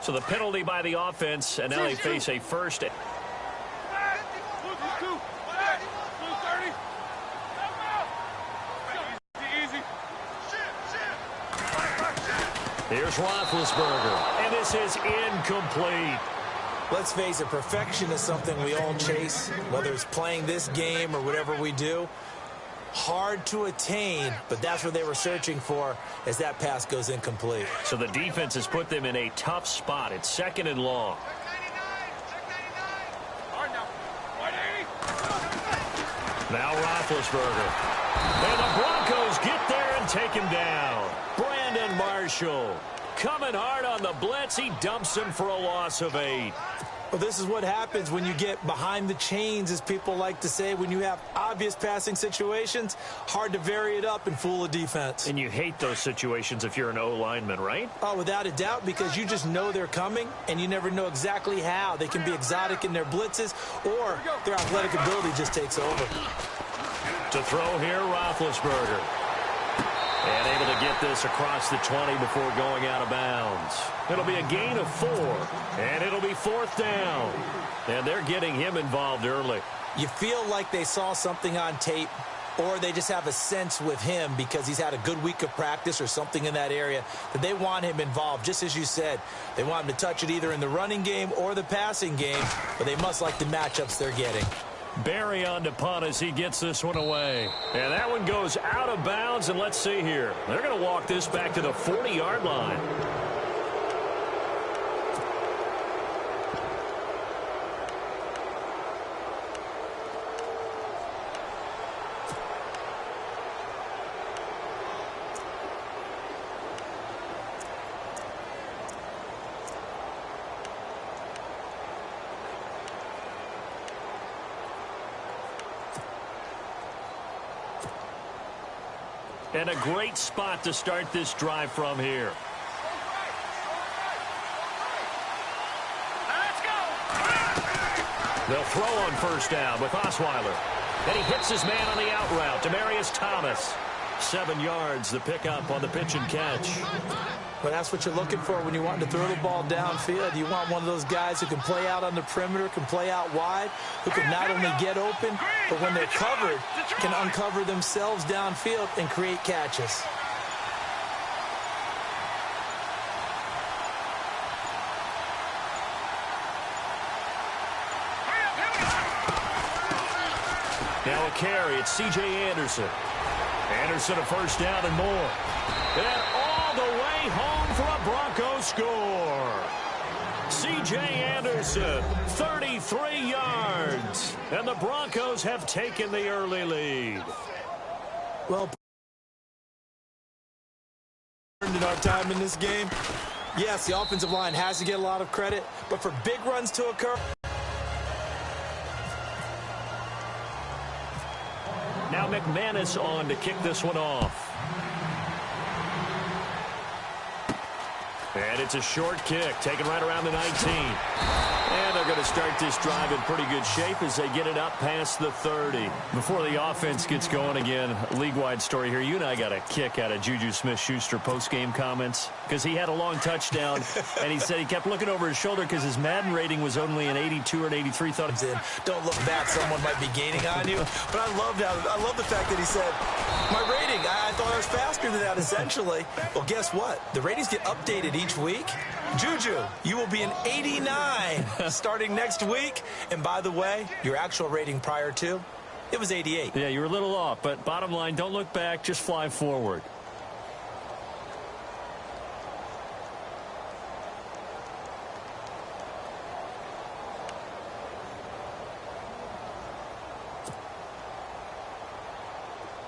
So the penalty by the offense, and now they face a first. Here's Roethlisberger, and this is incomplete. Let's face it, perfection is something we all chase, whether it's playing this game or whatever we do. Hard to attain, but that's what they were searching for as that pass goes incomplete. So the defense has put them in a tough spot. It's 2nd and long. Now Roethlisberger. And the Broncos get there and take him down. Brandon Marshall coming hard on the blitz. He dumps him for a loss of 8. Well, this is what happens when you get behind the chains, as people like to say. When you have obvious passing situations, hard to vary it up and fool a defense. And you hate those situations if you're an O-lineman, right? Oh, without a doubt, because you just know they're coming, and you never know exactly how. They can be exotic in their blitzes, or their athletic ability just takes over. To throw here, Roethlisberger. And able to get this across the 20 before going out of bounds. It'll be a gain of 4, and it'll be 4th down. And they're getting him involved early. You feel like they saw something on tape, or they just have a sense with him because he's had a good week of practice or something in that area that they want him involved. Just as you said, they want him to touch it either in the running game or the passing game, but they must like the matchups they're getting. Barry on to punt as he gets this one away. And that one goes out of bounds, and let's see here. They're going to walk this back to the 40-yard line. And a great spot to start this drive from here. They'll throw on 1st down with Osweiler. And he hits his man on the out route, Demaryius Thomas. 7 yards, the pickup on the pitch and catch. But that's what you're looking for when you want to throw the ball downfield. You want one of those guys who can play out on the perimeter, can play out wide, who can not only get open, but when they're covered, can uncover themselves downfield and create catches. Now a carry, it's C.J. Anderson. Anderson a 1st down and more. And all the way home for a Broncos score. C.J. Anderson, 33 yards. And the Broncos have taken the early lead. Well, in our time in this game, yes, the offensive line has to get a lot of credit, but for big runs to occur. Now McManus on to kick this one off. And it's a short kick, taken right around the 19. And they're going to start this drive in pretty good shape as they get it up past the 30. Before the offense gets going again, league-wide story here. You and I got a kick out of Juju Smith-Schuster post-game comments because he had a long touchdown, and he said he kept looking over his shoulder because his Madden rating was only an 82 or an 83. Thought don't look back, someone might be gaining on you. But I love the fact that he said, my rating, I thought I was faster than that, essentially. Well, guess what? The ratings get updated each week. Juju, you will be an 89 starting next week. And by the way, your actual rating prior to, it was 88. Yeah, you were a little off, but bottom line, don't look back, just fly forward.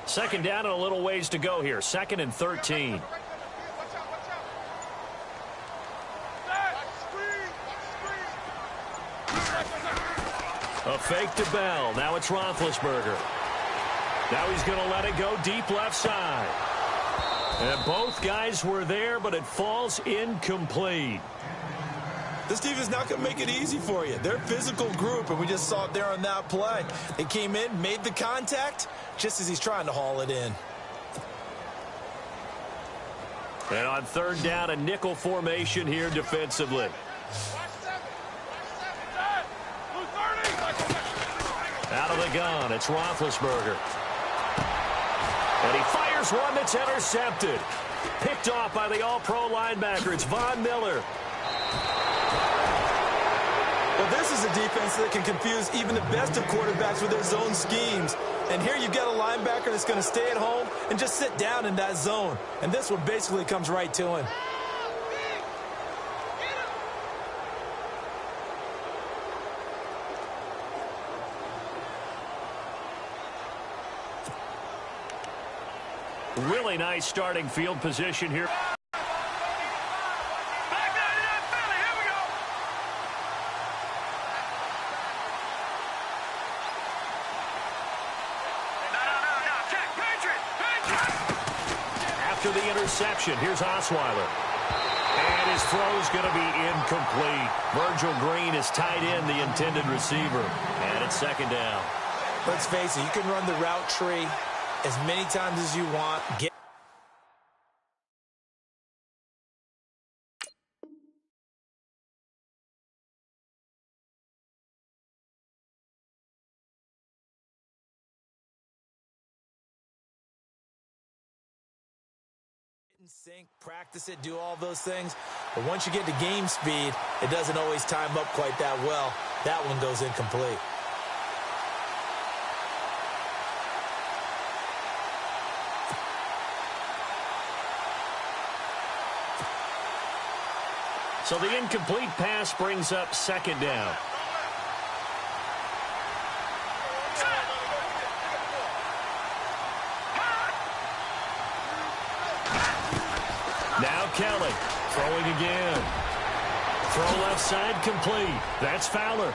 Second down and a little ways to go here. 2nd and 13. A fake to Bell. Now it's Roethlisberger. Now he's going to let it go deep left side. And both guys were there, but it falls incomplete. This team is not going to make it easy for you. They're a physical group, and we just saw it there on that play. They came in, made the contact, just as he's trying to haul it in. And on 3rd down, a nickel formation here defensively. From the gun, it's Roethlisberger. And he fires one that's intercepted. Picked off by the all-pro linebacker. It's Von Miller. Well, this is a defense that can confuse even the best of quarterbacks with their zone schemes. And here you've got a linebacker that's going to stay at home and just sit down in that zone. And this one basically comes right to him. Really nice starting field position here. After the interception, here's Osweiler. And his throw's going to be incomplete. Virgil Green is tied in, the intended receiver. And it's second down. Let's face it, you can run the route tree as many times as you want. Sync, practice it, do all those things. But once you get to game speed, it doesn't always time up quite that well. That one goes incomplete. So the incomplete pass brings up second down. Now Kelly throwing again. Throw left side complete. That's Fowler.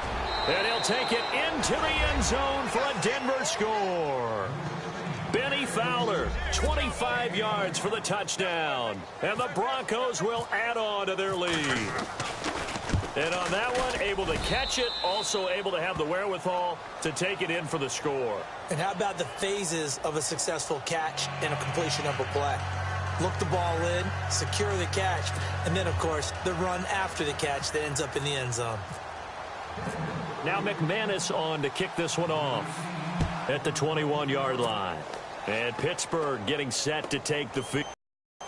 And he'll take it into the end zone for a Denver score. Benny Fowler, 25 yards for the touchdown. And the Broncos will add on to their lead. And on that one, able to catch it, also able to have the wherewithal to take it in for the score. And how about the phases of a successful catch and a completion of a play? Look the ball in, secure the catch, and then, of course, the run after the catch that ends up in the end zone. Now McManus on to kick this one off at the 21-yard line. And Pittsburgh getting set to take the field.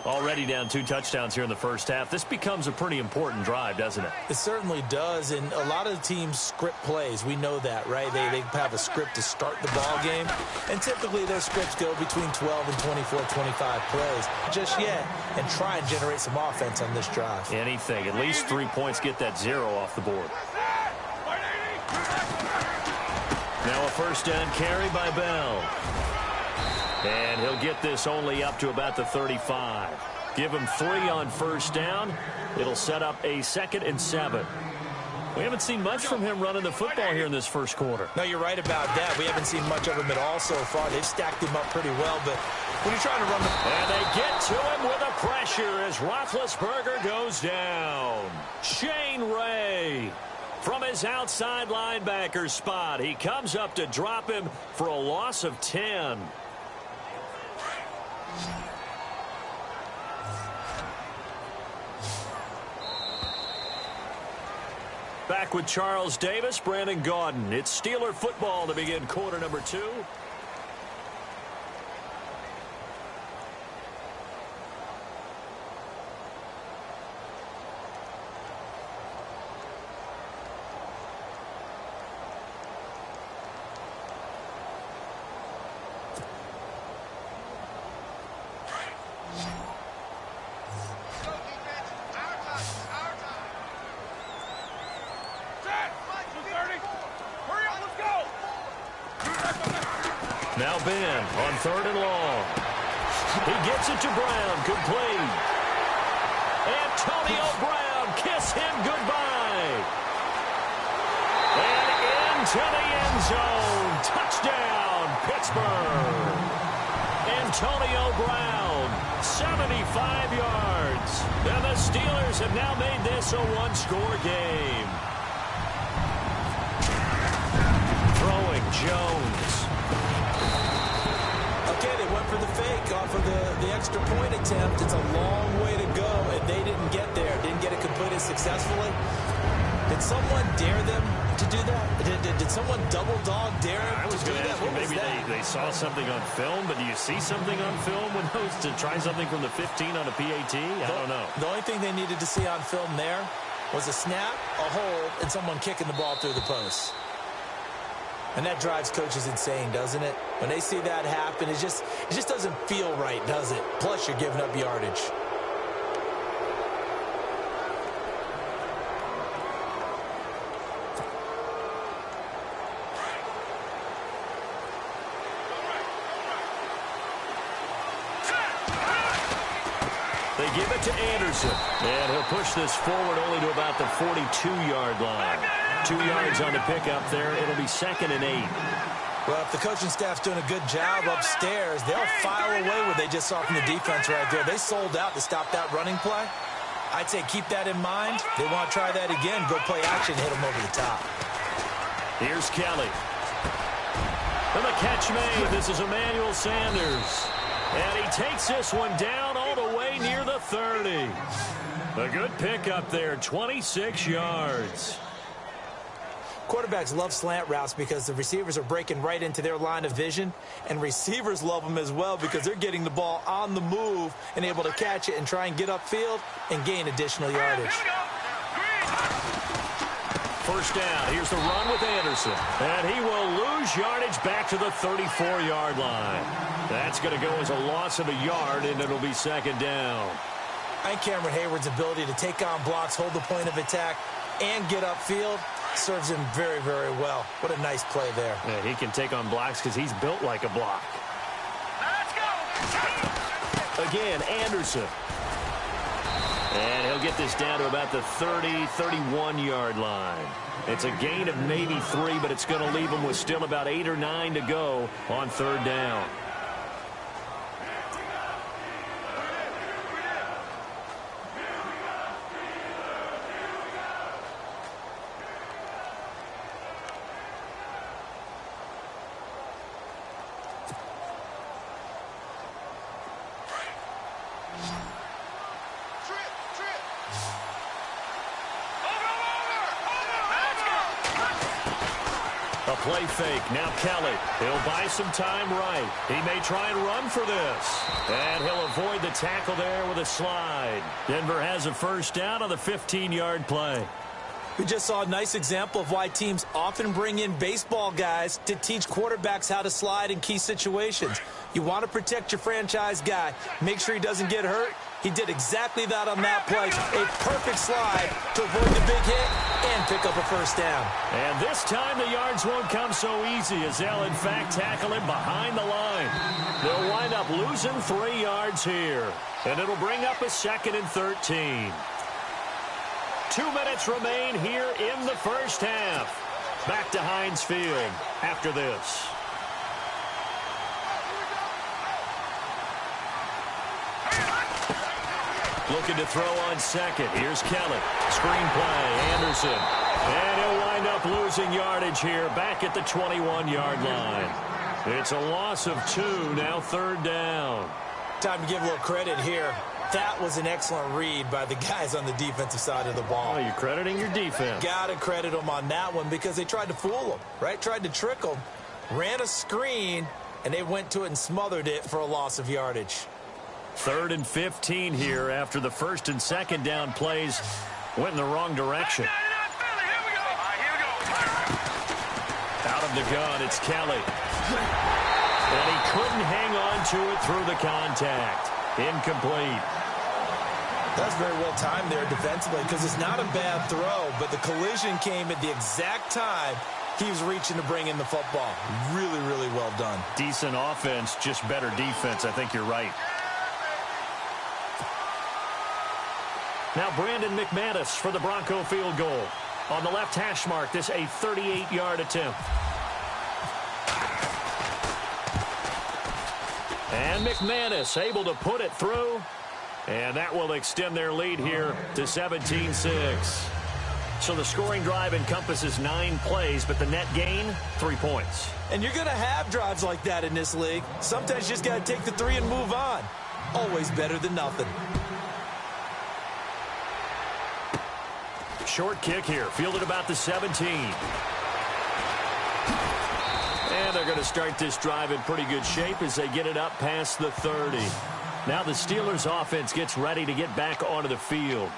Already down 2 touchdowns here in the first half. This becomes a pretty important drive, doesn't it? It certainly does, and a lot of the teams script plays. We know that, right? They have a script to start the ball game, and typically their scripts go between 12 and 24, 25 plays. Just yet, and try and generate some offense on this drive. Anything. At least 3 points, get that 0 off the board. Now a first down carry by Bell. And he'll get this only up to about the 35. Give him 3 on first down. It'll set up a 2nd and 7. We haven't seen much from him running the football here in this first quarter. No, you're right about that. We haven't seen much of him at all so far. They've stacked him up pretty well, but when you're trying to run the... And they get to him with a pressure as Roethlisberger goes down. Shane Ray from his outside linebacker spot. He comes up to drop him for a loss of 10. Back with Charles Davis, Brandon Gaudin. It's Steeler football to begin quarter number 2. Now Ben on 3rd and long. He gets it to Brown, complete. Antonio Brown, kiss him goodbye. And into the end zone. Touchdown, Pittsburgh. Antonio Brown, 75 yards. And the Steelers have now made this a 1-score game. Throwing Jones. Okay, they went for the fake off of the extra point attempt. It's a long way to go, and they didn't get there. Didn't get it completed successfully. Did someone dare them to do that? Did someone double dog dare him I was to do going to that? ask you, What was maybe that? they saw something on film, but do you see something on film when those to try something from the 15 on a PAT? I don't know. The only thing they needed to see on film there was a snap, a hold, and someone kicking the ball through the post. And that drives coaches insane, doesn't it? When they see that happen, it just doesn't feel right, does it? Plus, you're giving up yardage. They give it to Anderson, and he'll push this forward only to about the 42-yard line. 2 yards on the pickup there. It'll be 2nd and 8. Well, if the coaching staff's doing a good job upstairs, they'll file away what they just saw from the defense right there. They sold out to stop that running play. I'd say keep that in mind. They want to try that again. Go play action, hit them over the top. Here's Kelly. And the catch made. This is Emmanuel Sanders. And he takes this one down all the way near the 30. A good pickup there, 26 yards. Quarterbacks love slant routes because the receivers are breaking right into their line of vision, and receivers love them as well because they're getting the ball on the move and able to catch it and try and get upfield and gain additional yardage. First down. Here's the run with Anderson. And he will lose yardage back to the 34-yard line. That's going to go as a loss of a yard, and it'll be 2nd down. I think Cameron Hayward's ability to take on blocks, hold the point of attack, and get upfield serves him very, very well. What a nice play there. Yeah, he can take on blocks because he's built like a block. Let's go. Again, Anderson. And he'll get this down to about the 30, 31-yard line. It's a gain of maybe 3, but it's going to leave him with still about 8 or 9 to go on 3rd down. A play fake. Now Kelly. He'll buy some time right. He may try and run for this. And he'll avoid the tackle there with a slide. Denver has a first down on the 15-yard play. We just saw a nice example of why teams often bring in baseball guys to teach quarterbacks how to slide in key situations. You want to protect your franchise guy. Make sure he doesn't get hurt. He did exactly that on that play. A perfect slide to avoid the big hit and pick up a first down. And this time the yards won't come so easy as they'll, in fact, tackle him behind the line. They'll wind up losing 3 yards here. And it'll bring up a 2nd and 13. 2 minutes remain here in the first half. Back to Heinz Field after this. Looking to throw on second. Here's Kelly. Screen play. Anderson. And he'll wind up losing yardage here back at the 21-yard line. It's a loss of 2. Now 3rd down. Time to give a little credit here. That was an excellent read by the guys on the defensive side of the ball. Oh, you're crediting your defense. Got to credit them on that one because they tried to fool them, right? Tried to trick them. Ran a screen, and they went to it and smothered it for a loss of yardage. 3rd and 15 here after the 1st and 2nd down plays went in the wrong direction. Out of the gun, it's Kelly. And he couldn't hang on to it through the contact. Incomplete. That's very well timed there defensively because it's not a bad throw, but the collision came at the exact time he was reaching to bring in the football. Really, really well done. Decent offense, just better defense. I think you're right. Now Brandon McManus for the Bronco field goal. On the left hash mark, this a 38-yard attempt. And McManus able to put it through. And that will extend their lead here to 17-6. So the scoring drive encompasses 9 plays, but the net gain, 3 points. And you're going to have drives like that in this league. Sometimes you just got to take the 3 and move on. Always better than nothing. short kick here, fielded about the 17. And they're going to start this drive in pretty good shape as they get it up past the 30. Now the Steelers offense gets ready to get back onto the field.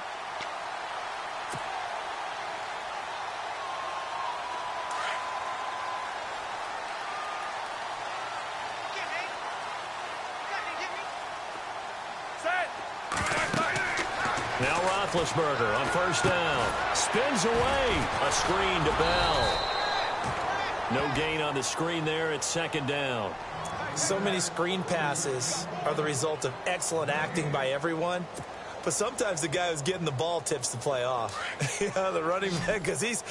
Now Roethlisberger on first down. Spins away. A screen to Bell. No gain on the screen there. It's second down. So many screen passes are the result of excellent acting by everyone. But sometimes the guy who's getting the ball tips the play off. The running back, because he's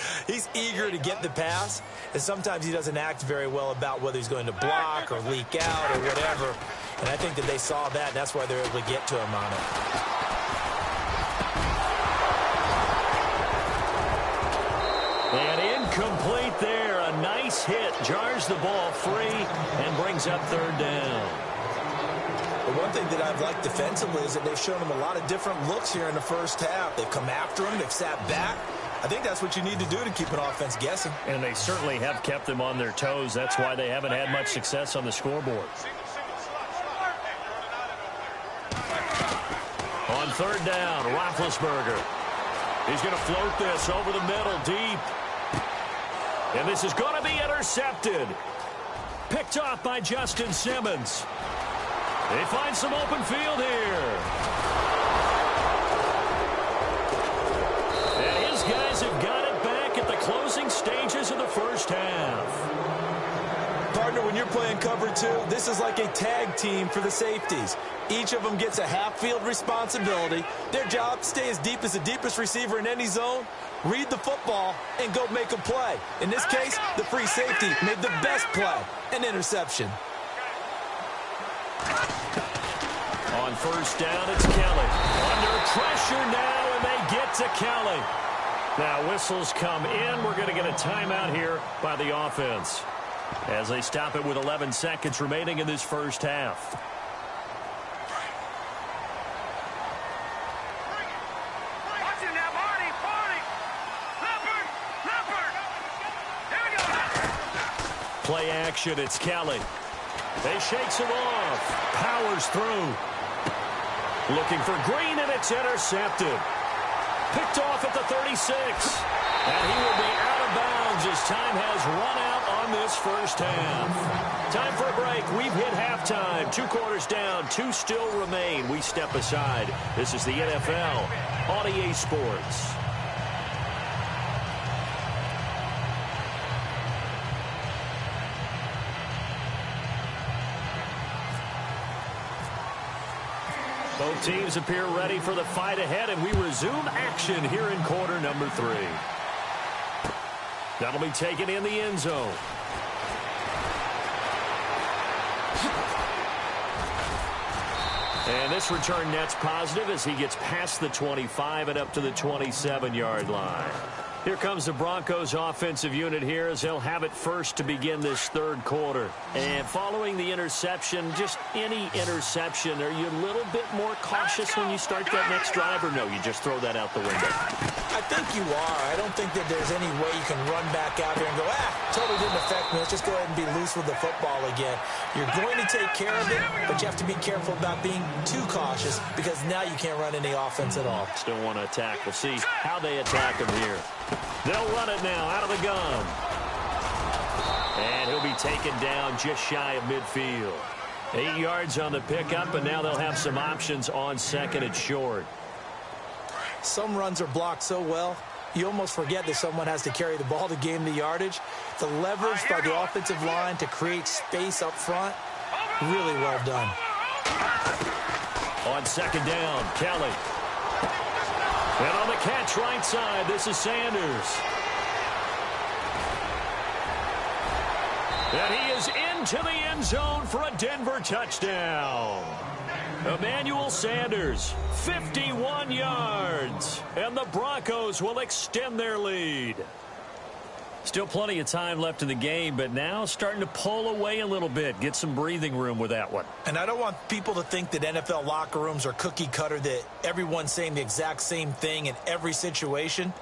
eager to get the pass. And sometimes he doesn't act very well about whether he's going to block or leak out or whatever. And I think that they saw that, and that's why they're able to get to him on it. And incomplete there. A nice hit. Jars the ball free and brings up third down. The one thing that I've liked defensively is that they've shown him a lot of different looks here in the first half. They've come after him. They've sat back. I think that's what you need to do to keep an offense guessing. And they certainly have kept them on their toes. That's why they haven't had much success on the scoreboard. On third down, Roethlisberger. He's going to float this over the middle, deep. And this is going to be intercepted. Picked off by Justin Simmons. They find some open field here. And his guys have got it back at the closing stages of the first half. Partner, when you're playing cover two, this is like a tag team for the safeties. Each of them gets a half-field responsibility. Their job, stay as deep as the deepest receiver in any zone, read the football, and go make a play. In this case, the free safety made the best play, an interception. On first down, it's Kelly. Under pressure now, and they get to Kelly. Now, whistles come in. We're going to get a timeout here by the offense as they stop it with 11 seconds remaining in this first half. Play action, it's Kelly. They shakes him off. Powers through. Looking for Green, and it's intercepted. Picked off at the 36. And he will be out of bounds as time has run out on this first half. Time for a break. We've hit halftime. 2 quarters down. 2 still remain. We step aside. This is the NFL on EA Sports. Both teams appear ready for the fight ahead, and we resume action here in quarter number 3. That'll be taken in the end zone. And this return net's positive as he gets past the 25 and up to the 27-yard line. Here comes the Broncos offensive unit here as they'll have it first to begin this third quarter. And following the interception, just any interception, are you a little bit more cautious when you start that next drive, or no, you just throw that out the window? I think you are. I don't think that there's any way you can run back out here and go, totally didn't affect me. Let's just go ahead and be loose with the football again. You're going to take care of it, but you have to be careful about being too cautious because now you can't run any offense at all. Still want to attack. We'll see how they attack him here. They'll run it now out of the gun. And he'll be taken down just shy of midfield. 8 yards on the pickup, and now they'll have some options on second and short. Some runs are blocked so well, you almost forget that someone has to carry the ball to gain the yardage. The leverage by the offensive line to create space up front, really well done. On second down, Kelly. And on the catch right side, this is Sanders. And he is into the end zone for a Denver touchdown. Emmanuel Sanders, 51 yards. And the Broncos will extend their lead. Still plenty of time left in the game, but now starting to pull away a little bit. Get some breathing room with that one. And I don't want people to think that NFL locker rooms are cookie cutter, that everyone's saying the exact same thing in every situation.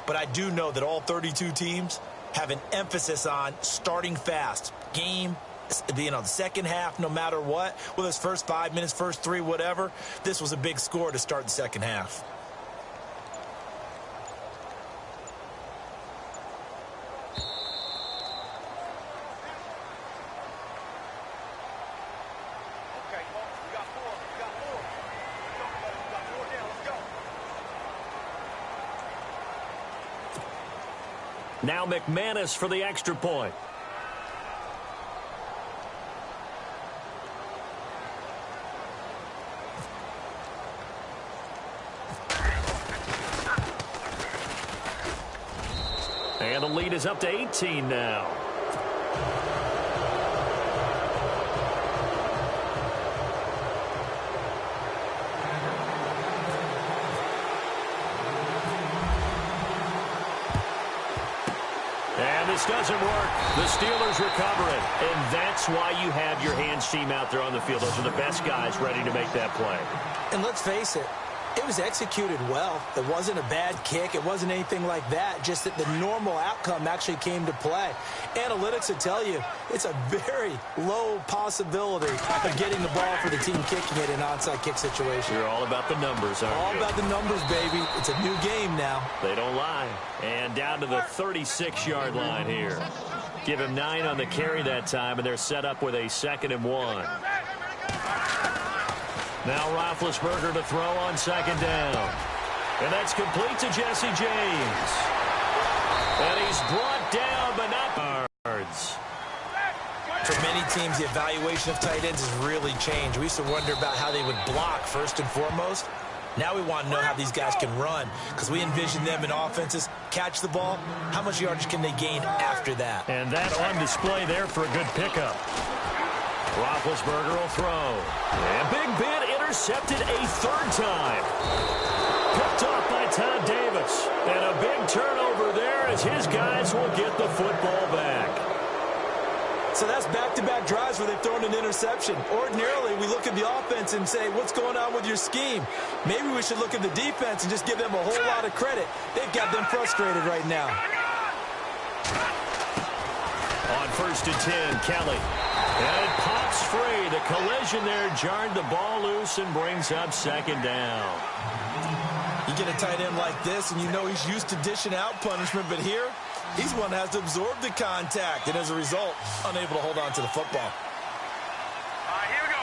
but I do know that all 32 teams have an emphasis on starting fast. The second half, no matter what, whether it's first 5 minutes, first 3, whatever, this was a big score to start the second half. Now McManus for the extra point. And the lead is up to 18 now. And this doesn't work. The Steelers recover it. And that's why you have your hands team out there on the field. Those are the best guys ready to make that play. And let's face it, it was executed well. It wasn't a bad kick. It wasn't anything like that. Just that the normal outcome actually came to play. Analytics will tell you it's a very low possibility of getting the ball for the team kicking it in an onside kick situation. You're all about the numbers, aren't you? All about the numbers, baby. It's a new game now. They don't lie. And down to the 36-yard line here. Give him 9 on the carry that time, and they're set up with a 2nd and 1. Now Roethlisberger to throw on 2nd down. And that's complete to Jesse James. And he's brought down, but not yards. For many teams, the evaluation of tight ends has really changed. We used to wonder about how they would block first and foremost. Now we want to know how these guys can run, because we envision them in offenses catch the ball. How much yardage can they gain after that? And that on display there for a good pickup. Roethlisberger will throw. And Big Ben intercepted a 3rd time. Picked off by Todd Davis. And a big turnover there as his guys will get the football back. So that's back-to-back drives where they've thrown an interception. Ordinarily, we look at the offense and say, what's going on with your scheme? Maybe we should look at the defense and just give them a whole lot of credit. They've got them frustrated right now. On 1st and 10, Kelly. And it pops free. The collision there jarred the ball loose and brings up 2nd down. You get a tight end like this, and you know he's used to dishing out punishment, but here, he's one that has to absorb the contact, and as a result, unable to hold on to the football. Here we go.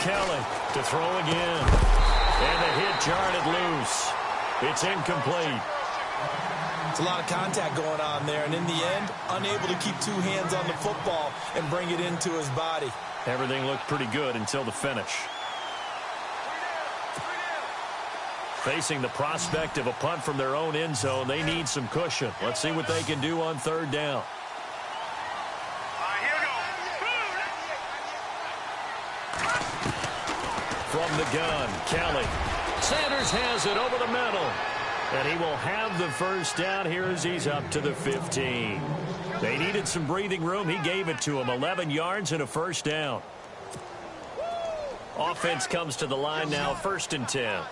Kelly to throw again. And the hit jarred it loose. It's incomplete. It's a lot of contact going on there, and in the end, unable to keep 2 hands on the football and bring it into his body. Everything looked pretty good until the finish. Facing the prospect of a punt from their own end zone, they need some cushion. Let's see what they can do on 3rd down. Here we go. From the gun, Kelly. Sanders has it over the middle. And he will have the 1st down here as he's up to the 15. They needed some breathing room. He gave it to him. 11 yards and a 1st down. Offense comes to the line now, 1st and 10.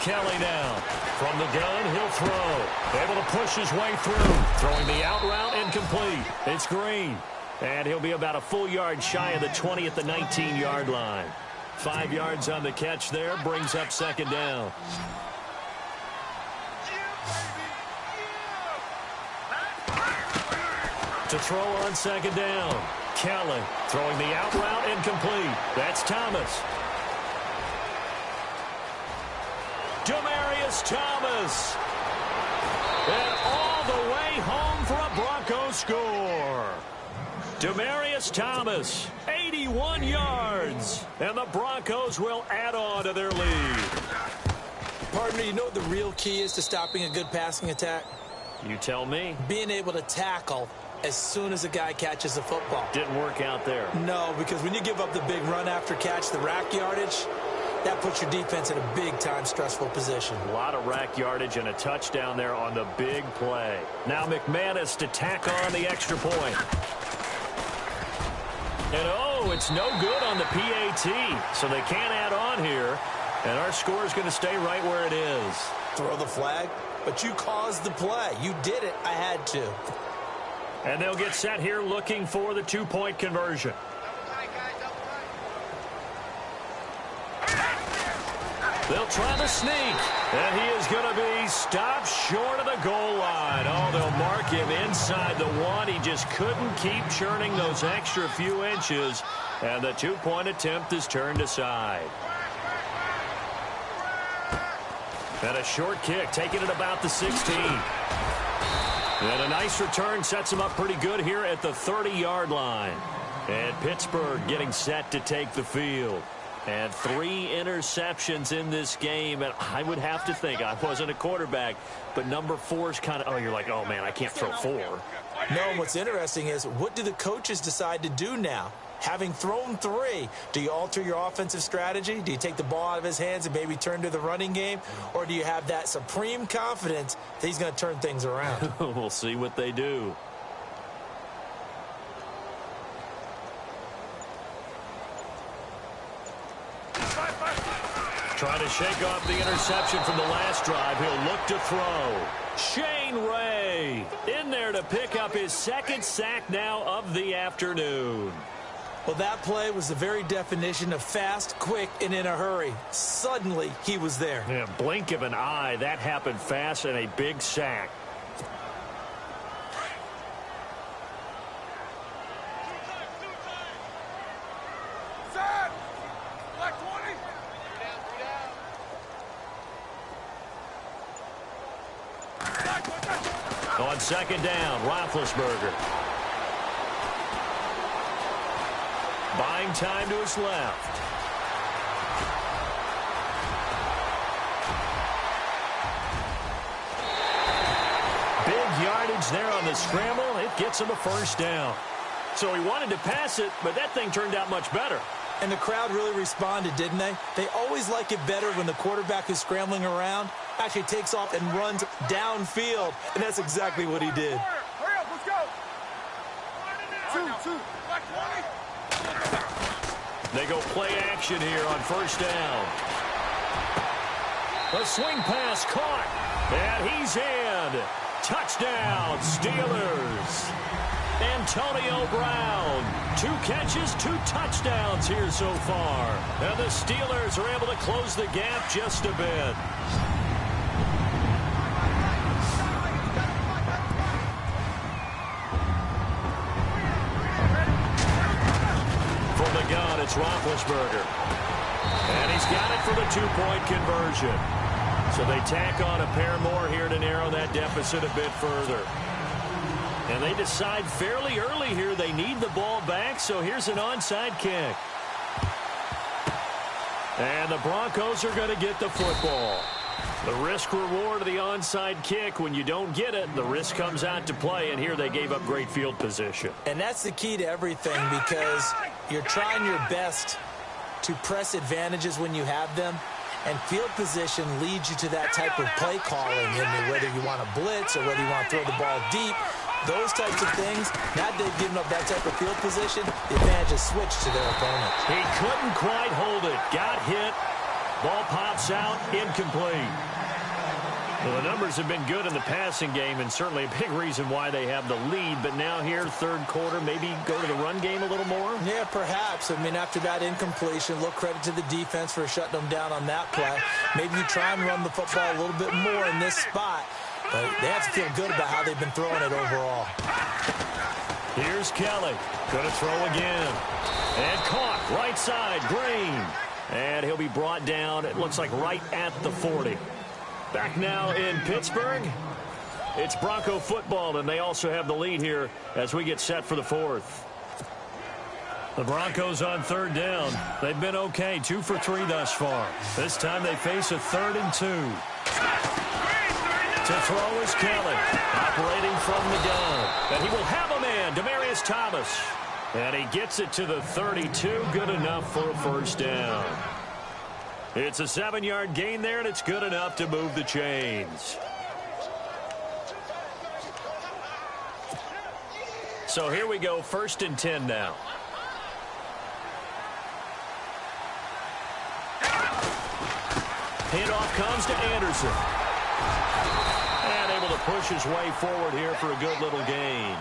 Kelly now. From the gun, he'll throw. Able to push his way through. Throwing the out route incomplete. It's Green. And he'll be about a full yard shy of the 20 at the 19-yard line. 5 yards on the catch there. Brings up 2nd down. To throw on 2nd down. Kelly throwing the out route incomplete. That's Thomas. Demaryius Thomas. And all the way home for a Broncos score. Demaryius Thomas, 81 yards. And the Broncos will add on to their lead. Partner, you know what the real key is to stopping a good passing attack? You tell me. Being able to tackle as soon as a guy catches the football. Didn't work out there. No, because when you give up the big run after catch, the rack yardage, that puts your defense in a big-time stressful position. A lot of rack yardage and a touchdown there on the big play. Now McManus to tack on the extra point. And, oh, it's no good on the PAT, so they can't add on here. And our score is going to stay right where it is. Throw the flag, but you caused the play. You did it. I had to. And they'll get set here looking for the two-point conversion. They'll try the sneak, and he is going to be stopped short of the goal line. Oh, they'll mark him inside the one. He just couldn't keep churning those extra few inches, and the two-point attempt is turned aside. And a short kick, taking it about the 16. And a nice return sets him up pretty good here at the 30-yard line. And Pittsburgh getting set to take the field. And 3 interceptions in this game. And I would have to think, I wasn't a quarterback, but number 4 is kind of, oh, you're like, oh, man, I can't throw 4. No, and what's interesting is, what do the coaches decide to do now? Having thrown 3, do you alter your offensive strategy? Do you take the ball out of his hands and maybe turn to the running game? Or do you have that supreme confidence that he's going to turn things around? We'll see what they do. Trying to shake off the interception from the last drive. He'll look to throw. Shane Ray in there to pick up his 2nd sack now of the afternoon. Well, that play was the very definition of fast, quick, and in a hurry. Suddenly, he was there. Yeah, blink of an eye. That happened fast and a big sack. On 2nd down, Roethlisberger. Buying time to his left. Big yardage there on the scramble. It gets him a 1st down. So he wanted to pass it, but that thing turned out much better. And the crowd really responded, didn't they? They always like it better when the quarterback is scrambling around, actually takes off and runs downfield. And that's exactly what he did. Hurry up, let's go. 2. They go play action here on 1st down. A swing pass caught. And he's in. Touchdown, Steelers. Antonio Brown. 2 catches, 2 touchdowns here so far. And the Steelers are able to close the gap just a bit. From the gun, it's Roethlisberger. And he's got it for the 2-point conversion. So they tack on a pair more here to narrow that deficit a bit further. And they decide fairly early here they need the ball back, so here's an onside kick. And the Broncos are going to get the football. The risk-reward of the onside kick, when you don't get it, the risk comes out to play, and here they gave up great field position. And that's the key to everything, because you're trying your best to press advantages when you have them, and field position leads you to that type of play calling, whether you want to blitz or whether you want to throw the ball deep. Those types of things, now they've given up that type of field position, the advantage is switched to their opponent. He couldn't quite hold it. Got hit. Ball pops out. Incomplete. Well, the numbers have been good in the passing game, and certainly a big reason why they have the lead. But now here, 3rd quarter, maybe go to the run game a little more? Yeah, perhaps. I mean, after that incompletion, little credit to the defense for shutting them down on that play. Maybe you try and run the football a little bit more in this spot. But they have to feel good about how they've been throwing it overall. Here's Kelly. Gonna throw again. And caught. Right side. Green. And he'll be brought down, it looks like, right at the 40. Back now in Pittsburgh. It's Bronco football, and they also have the lead here as we get set for the 4th. The Broncos on 3rd down. They've been okay. 2 for 3 thus far. This time they face a 3rd and 2. To throw is Kelly, operating from the gun. And he will have a man, Demaryius Thomas. And he gets it to the 32, good enough for a 1st down. It's a 7-yard gain there, and it's good enough to move the chains. So here we go, 1st and 10 now. Handoff comes to Anderson. And able to push his way forward here for a good little gain.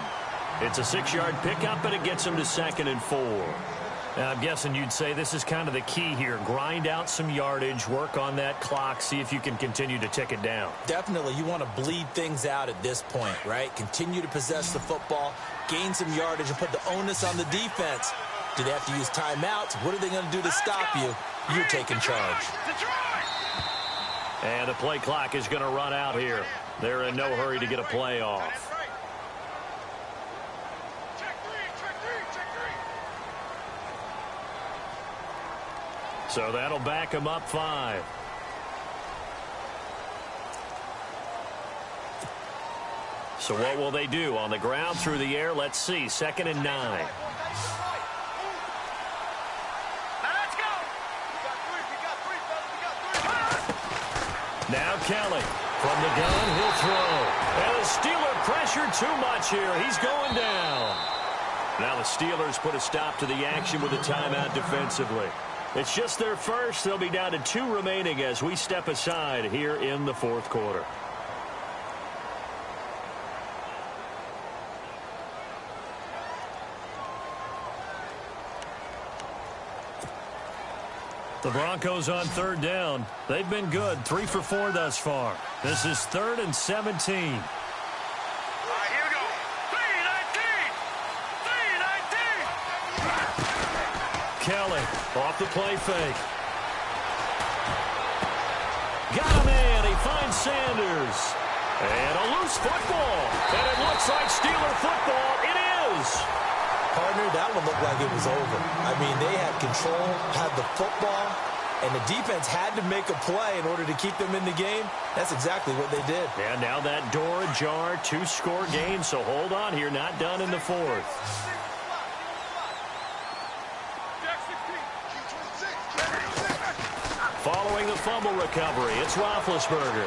It's a 6-yard pickup, and it gets him to 2nd and 4. Now, I'm guessing you'd say this is kind of the key here. Grind out some yardage, work on that clock, see if you can continue to tick it down. Definitely, you want to bleed things out at this point, right? Continue to possess the football, gain some yardage, and put the onus on the defense. Do they have to use timeouts? What are they going to do to stop you? You're taking charge. And the play clock is going to run out here. They're in no hurry to get a play off. So that'll back him up 5. So what will they do? On the ground, through the air, let's see. 2nd and 9. Now Kelly from the gun, he'll throw. And the Steeler pressure too much here. He's going down. Now the Steelers put a stop to the action with a timeout defensively. It's just their first. They'll be down to 2 remaining as we step aside here in the 4th quarter. The Broncos on 3rd down. They've been good, 3 for 4 thus far. This is 3rd and 17. Here we go. 3-19. Kelly off the play fake. Got a man. He finds Sanders. And a loose football. And it looks like Steeler football. It is. Partner, that one looked like it was over. I mean, they had control, had the football, and the defense had to make a play in order to keep them in the game. That's exactly what they did. And now that door ajar, 2-score game, so hold on here, not done in the 4th. Following the fumble recovery, it's Roethlisberger.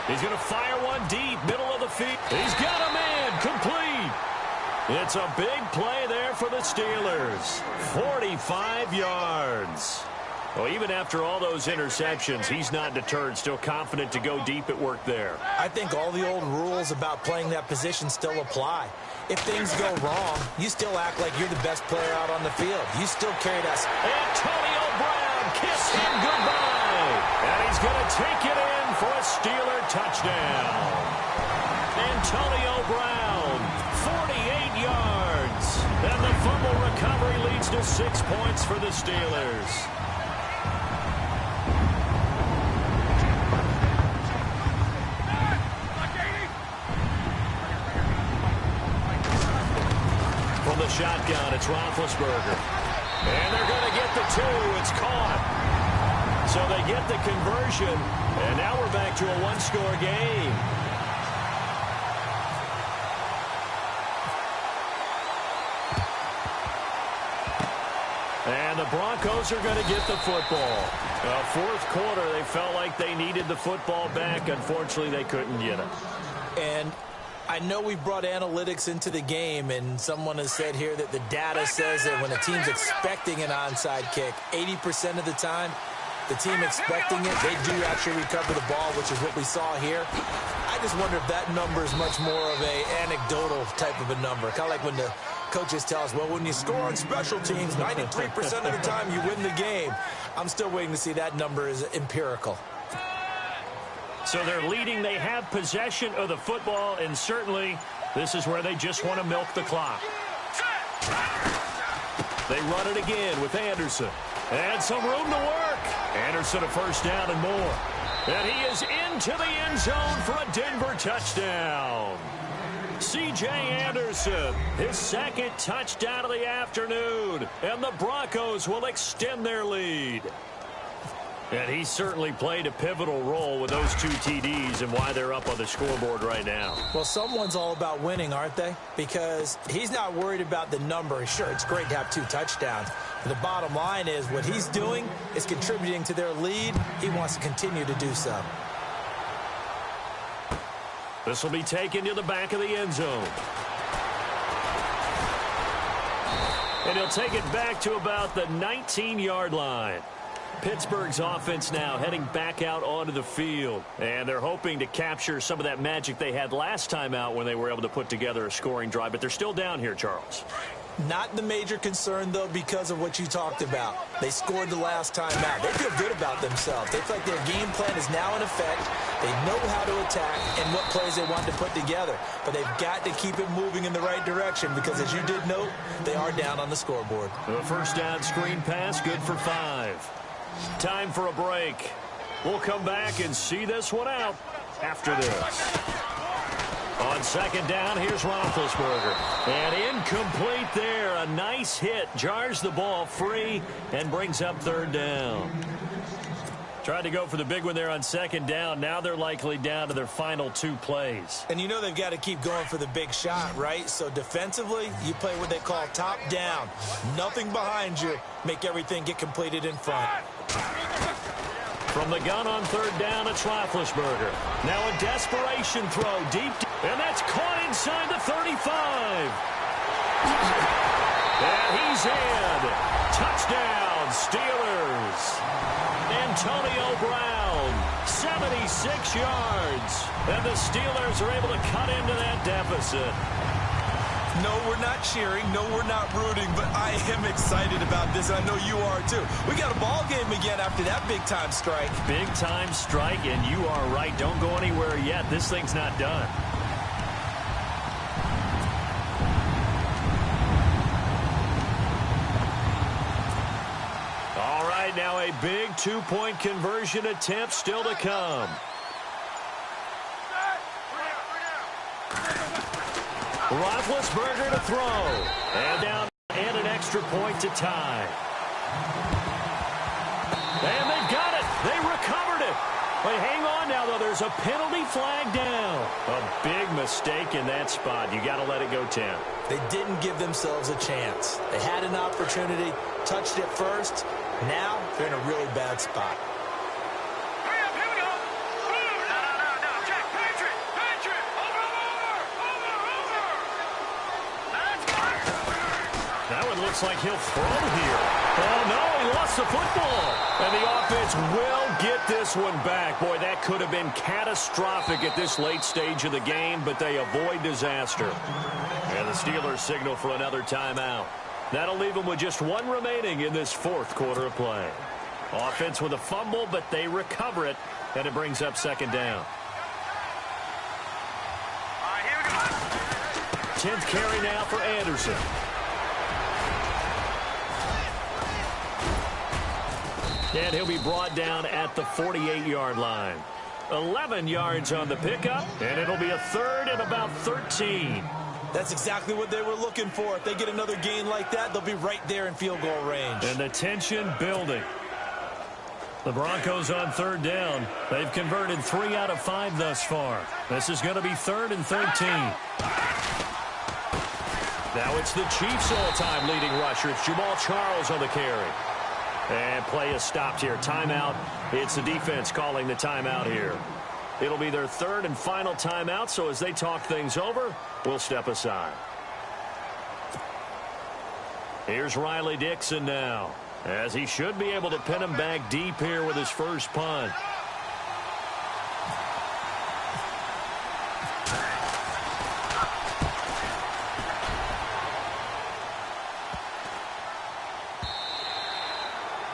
He's going to fire one deep, middle of the field. He's got a man, complete. It's a big play there for the Steelers. 45 yards. Well, even after all those interceptions, he's not deterred, still confident to go deep at work there. I think all the old rules about playing that position still apply. If things go wrong, you still act like you're the best player out on the field. You still carry that. Antonio Brown, kiss him goodbye. And he's going to take it in for a Steeler touchdown. Antonio Brown, 48 yards. And the fumble recovery leads to 6 points for the Steelers. From the shotgun, it's Roethlisberger. And they're going to get the 2. It's caught. So they get the conversion. And now we're back to a 1-score game. And the Broncos are going to get the football. 4th quarter, they felt like they needed the football back. Unfortunately, they couldn't get it. And I know we brought analytics into the game, and someone has said here that the data says that when a team's expecting an onside kick, 80% of the time, the team expecting it, they do actually recover the ball, which is what we saw here. I just wonder if that number is much more of a anecdotal type of a number. Kind of like when the coaches tell us, well, when you score on special teams, 93% of the time you win the game. I'm still waiting to see that number is empirical. So they're leading. They have possession of the football, and certainly this is where they just want to milk the clock. They run it again with Anderson. And some room to work. Anderson a first down and more. And he is into the end zone for a Denver touchdown. C.J. Anderson, his 2nd touchdown of the afternoon. And the Broncos will extend their lead. And he certainly played a pivotal role with those 2 TDs and why they're up on the scoreboard right now. Well, someone's all about winning, aren't they? Because he's not worried about the number. Sure, it's great to have 2 touchdowns. But the bottom line is what he's doing is contributing to their lead. He wants to continue to do so. This will be taken to the back of the end zone. And he'll take it back to about the 19-yard line. Pittsburgh's offense now heading back out onto the field. And they're hoping to capture some of that magic they had last time out when they were able to put together a scoring drive. But they're still down here, Charles. Not the major concern, though, because of what you talked about. They scored the last time out. They feel good about themselves. They feel like their game plan is now in effect. They know how to attack and what plays they want to put together. But they've got to keep it moving in the right direction because, as you did note, they are down on the scoreboard. The first down screen pass, good for 5. Time for a break. We'll come back and see this one out after this. On second down, here's Roethlisberger. And incomplete there. A nice hit. Jars the ball free and brings up third down. Tried to go for the big one there on second down. Now they're likely down to their final 2 plays. And you know they've got to keep going for the big shot, right? So defensively, you play what they call top down. Nothing behind you. Make everything get completed in front. From the gun on third down, it's Roethlisberger. Now a desperation throw deep. And that's caught inside the 35. And he's in. Touchdown, Steelers. Antonio Brown, 76 yards. And the Steelers are able to cut into that deficit. No, we're not cheering. No, we're not rooting. But I am excited about this. I know you are, too. We got a ball game again after that big-time strike. Big-time strike, and you are right. Don't go anywhere yet. This thing's not done. All right, now a big 2-point conversion attempt still to come. Roethlisberger to throw. And down and an extra point to tie. And they've got it. They recovered it. Wait, hang on now, though. There's a penalty flag down. A big mistake in that spot. You got to let it go 10. They didn't give themselves a chance. They had an opportunity, touched it first. Now they're in a really bad spot. That one looks like he'll throw here. Oh, no, he lost the football. And the offense will get this one back. Boy, that could have been catastrophic at this late stage of the game, but they avoid disaster. And the Steelers signal for another timeout. That'll leave them with just 1 remaining in this 4th quarter of play. Offense with a fumble, but they recover it, and it brings up second down. 10th carry now for Anderson. And he'll be brought down at the 48-yard line. 11 yards on the pickup, and it'll be a 3rd and about 13. That's exactly what they were looking for. If they get another gain like that, they'll be right there in field goal range. And the tension building. The Broncos on third down. They've converted 3 out of 5 thus far. This is going to be 3rd and 13. Now it's the Chiefs' all-time leading rusher. It's Jamal Charles on the carry. And play is stopped here. Timeout. It's the defense calling the timeout here. It'll be their 3rd and final timeout, so as they talk things over, we'll step aside. Here's Riley Dixon now, as he should be able to pin him back deep here with his first punt.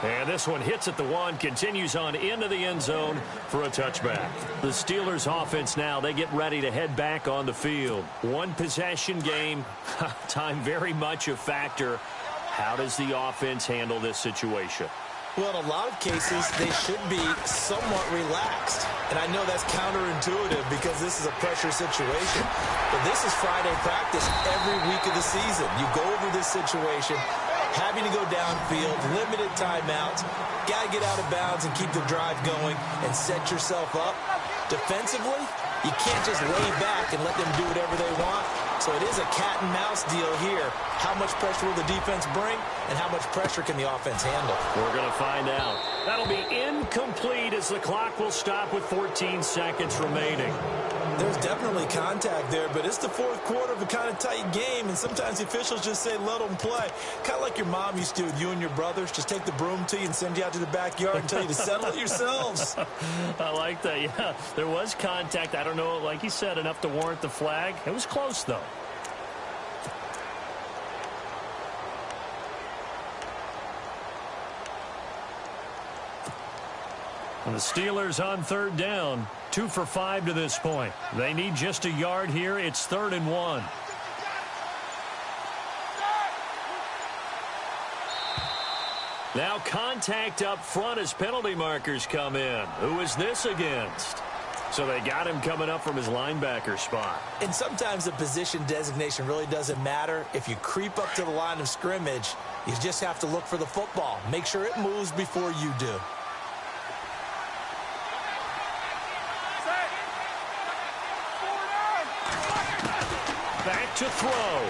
And this one hits at the 1, continues on into the end zone for a touchback. The Steelers offense now, they get ready to head back on the field. 1 possession game, time very much a factor. How does the offense handle this situation? Well, in a lot of cases, they should be somewhat relaxed. And I know that's counterintuitive because this is a pressure situation. But this is Friday practice every week of the season. You go over this situation. Having to go downfield, limited timeouts, got to get out of bounds and keep the drive going and set yourself up. Defensively, you can't just lay back and let them do whatever they want. So it is a cat and mouse deal here. How much pressure will the defense bring, and how much pressure can the offense handle? We're going to find out. That'll be incomplete as the clock will stop with 14 seconds remaining. There's definitely contact there, but it's the fourth quarter of a kind of tight game, and sometimes the officials just say, let them play. Kind of like your mom used to do with you and your brothers. Just take the broom to you and send you out to the backyard and tell you to settle it yourselves. I like that, yeah. There was contact. I don't know, like you said, enough to warrant the flag. It was close, though. And the Steelers on third down. 2 for 5 to this point. They need just a yard here. It's 3rd and 1. Now contact up front as penalty markers come in. Who is this against? So they got him coming up from his linebacker spot. And sometimes the position designation really doesn't matter. If you creep up to the line of scrimmage, you just have to look for the football. Make sure it moves before you do. Back to throw.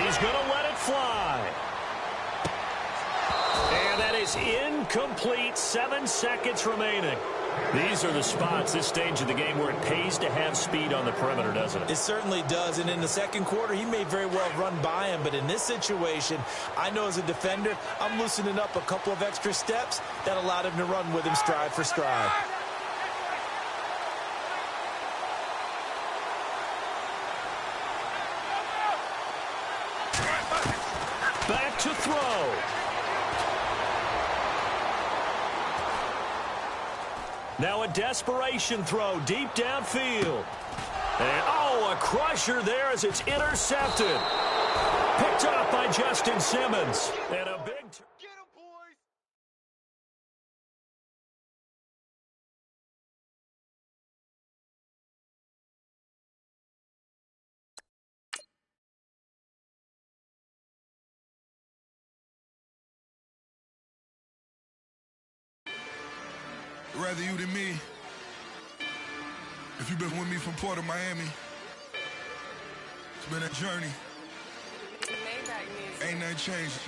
He's going to let it fly. And that is incomplete. 7 seconds remaining. These are the spots, this stage of the game, where it pays to have speed on the perimeter, doesn't it? It certainly does. And in the second quarter, he may very well run by him. But in this situation, I know as a defender, I'm loosening up a couple of extra steps that allowed him to run with him stride for stride. Back to throw. Now a desperation throw deep downfield. And, oh, a crusher there as it's intercepted. Picked up by Justin Simmons. And a big... Rather you than me. If you've been with me from Port of Miami, it's been a journey. Ain't nothing changed.